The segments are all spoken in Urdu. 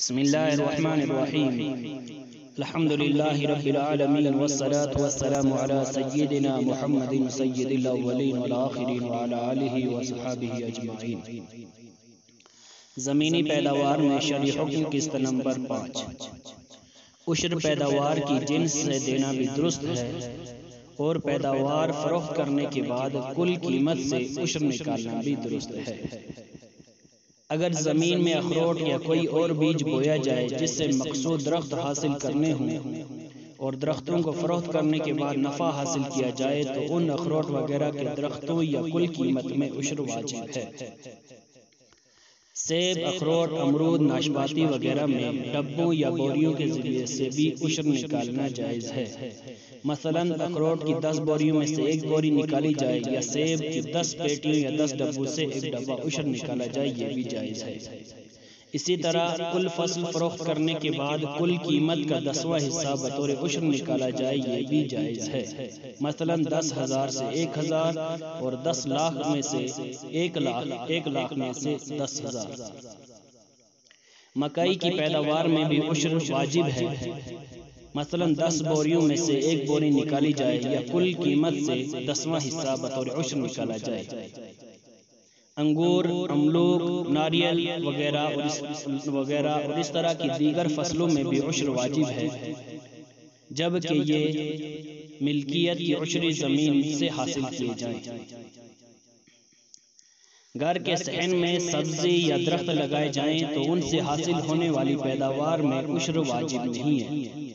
بسم اللہ الرحمن الرحیم الحمد للہ رب العالمین والصلاة والسلام علی سیدنا محمد سید الاولین والآخرین وعلی آلہ وصحابہ اجمعین۔ زمینی پیداوار میں شرعی حکم قسط نمبر 5۔ عشر پیداوار کی جنس سے دینا بھی درست ہے اور پیداوار فروخت کرنے کے بعد کل قیمت سے عشر نکالنا بھی درست ہے۔ اگر زمین میں اخروٹ یا کوئی اور بیج بویا جائے جس سے مقصود درخت حاصل کرنے ہوں اور درختوں کو فروخت کرنے کے بعد نفع حاصل کیا جائے تو ان اخروٹ وغیرہ کے درختوں یا کل قیمت میں عشر واجب ہے۔ سیب، اخروٹ، امرود، ناشپاتی وغیرہ میں ڈبوں یا بوریوں کے ذریعے سے بھی عشر نکالنا جائز ہے۔ مثلا اخروٹ کی 10 بوریوں میں سے 1 بوری نکالی جائے یا سیب کی 10 پیٹیوں یا 10 ڈبوں سے 1 ڈبہ عشر نکالا جائے، یہ بھی جائز ہے۔ اسی طرح کل فصل فروخت کرنے کے بعد کل قیمت کا 10واں حصہ بطور عشر نکالا جائے، یہ بھی جائز ہے۔ مثلا 10,000 سے 1,000 اور 10 لاکھ میں سے 1 لاکھ میں سے 10,000۔ مکئی کی پیداوار میں بھی عشر واجب ہے۔ مثلا 10 بوریوں میں سے 1 بوری نکالی جائے یا کل قیمت سے 10واں حصہ بطور عشر نکالا جائے۔ انگور، املوک، ناریل وغیرہ اور اس طرح کی دیگر فصلوں میں بھی عشر واجب ہے، جبکہ یہ ملکیت کی عشری زمین سے حاصل کیے جائیں۔ گھر کے صحن میں سبزی یا درخت لگائے جائیں تو ان سے حاصل ہونے والی پیداوار میں عشر واجب نہیں ہے،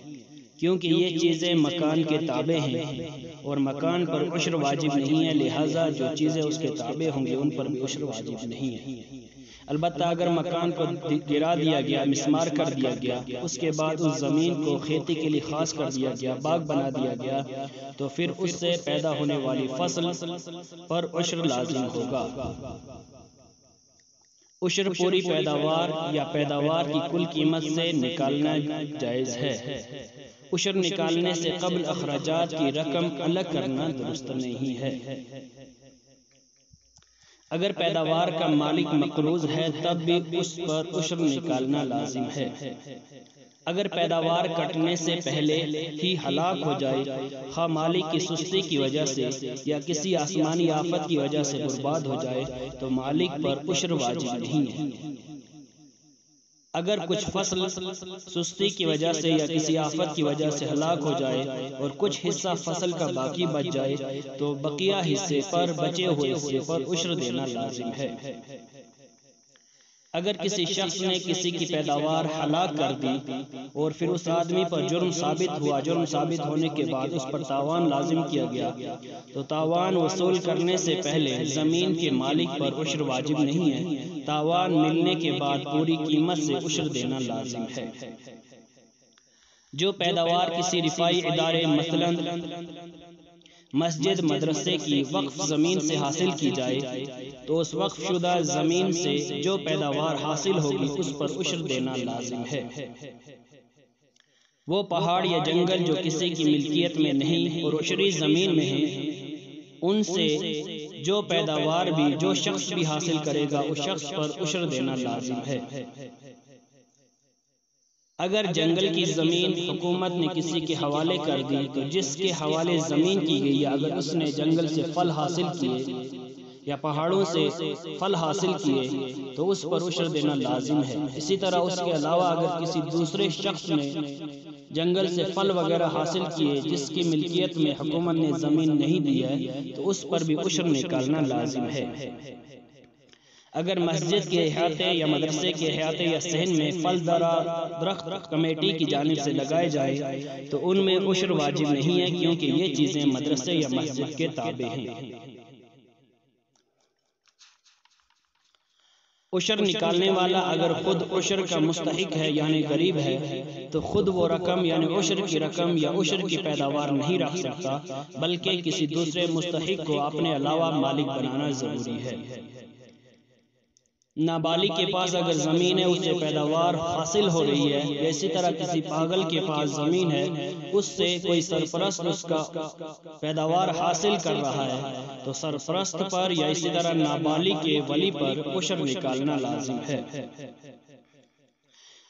کیونکہ یہ چیزیں مکان کے تابع ہیں اور مکان پر عشر واجب نہیں ہے، لہٰذا جو چیزیں اس کے تابع ہوں گے ان پر بھی عشر واجب نہیں ہے۔ البتہ اگر مکان کو گرا دیا گیا، مسمار کر دیا گیا، اس کے بعد اس زمین کو کھیتی کے لیے خاص کر دیا گیا، باغ بنا دیا گیا، تو پھر اس سے پیدا ہونے والی فصل پر عشر لازم ہوگا۔ عشر پوری پیداوار یا پیداوار کی کل قیمت سے نکالنا جائز ہے۔ عشر نکالنے سے قبل اخراجات کی رقم الگ کرنا درست نہیں ہے۔ اگر پیداوار کا مالک مقروض ہے تب بھی اس پر عشر نکالنا لازم ہے۔ اگر پیداوار کٹنے سے پہلے ہی ہلاک ہو جائے، خواہ مالک کی سستی کی وجہ سے یا کسی آسمانی آفت کی وجہ سے برباد ہو جائے تو مالک پر عشر واجب نہیں ہے۔ اگر کچھ فصل سستی کی وجہ سے یا کسی آفت کی وجہ سے ہلاک ہو جائے اور کچھ حصہ فصل کا باقی بچ جائے تو بقیہ حصے پر بچے ہوئے حصے پر عشر دینا لازم ہے۔ اگر کسی شخص نے کسی کی پیداوار ہلاک کر دی اور پھر اس آدمی پر جرم ثابت ہوا، جرم ثابت ہونے کے بعد اس پر تاوان لازم کیا گیا، تو تاوان وصول کرنے سے پہلے زمین کے مالک پر عشر واجب نہیں ہے، تاوان ملنے کے بعد پوری قیمت سے عشر دینا لازم ہے۔ جو پیداوار کسی رفاعی ادارے مثلا مسجد، مدرسے کی وقف زمین سے حاصل کی جائے تو اس وقف شدہ زمین سے جو پیداوار حاصل ہوگی اس پر عشر دینا لازم ہے۔ وہ پہاڑ یا جنگل جو کسی کی ملکیت میں نہیں اور عشری زمین میں ہیں، ان سے جو پیداوار بھی جو شخص بھی حاصل کرے گا اس شخص پر عشر دینا لازم ہے۔ اگر جنگل کی زمین حکومت نے کسی کے حوالے کر دی تو جس کے حوالے زمین کی گئی ہے، اگر اس نے جنگل سے پھل حاصل کیے یا پہاڑوں سے پھل حاصل کیے تو اس پر عشر دینا لازم ہے۔ اسی طرح اس کے علاوہ اگر کسی دوسرے شخص نے جنگل سے پھل وغیرہ حاصل کیے جس کی ملکیت میں حکومت نے زمین نہیں دی ہے تو اس پر بھی عشر نکالنا لازم ہے۔ اگر مسجد کے احاطے یا مدرسے کے احاطے یا صحن میں پھل درخت کمیٹی کی جانب سے لگائے جائے تو ان میں عشر واجب نہیں ہے، کیونکہ یہ چیزیں مدرسے یا مسجد کے تابع ہیں۔ عشر نکالنے والا اگر خود عشر کا مستحق ہے یعنی غریب ہے تو خود وہ رقم یعنی عشر کی رقم یا عشر کی پیداوار نہیں رکھ سکتا، بلکہ کسی دوسرے مستحق کو اپنے علاوہ مالک بنانا ضروری ہے۔ نابالغ کے پاس اگر زمین ہے، اس سے پیداوار حاصل ہو رہی ہے، یا اسی طرح کسی پاگل کے پاس زمین ہے، اس سے کوئی سرپرست اس کا پیداوار حاصل کر رہا ہے تو سرپرست پر یا اسی طرح نابالغ کے ولی پر عشر نکالنا لازم ہے۔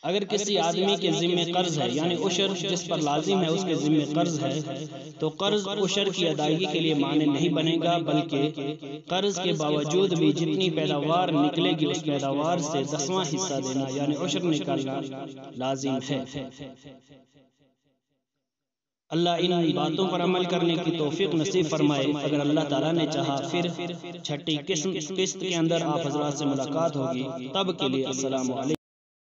اگر کسی آدمی کے ذمہ قرض ہے یعنی عشر جس پر لازم ہے اس کے ذمہ قرض ہے تو قرض عشر کی ادائیگی کے لیے مانع نہیں بنے گا، بلکہ قرض کے باوجود بھی جتنی پیداوار نکلے گی اس پیداوار سے 10واں حصہ دینا یعنی عشر نکالنا لازم ہے۔ اللہ ان باتوں پر عمل کرنے کی توفیق نصیب فرمائے۔ اگر اللہ تعالیٰ نے چاہا پھر چھٹی قسط کے اندر آپ حضرات سے ملاقات ہوگی، تب کے لیے السلام علیکم۔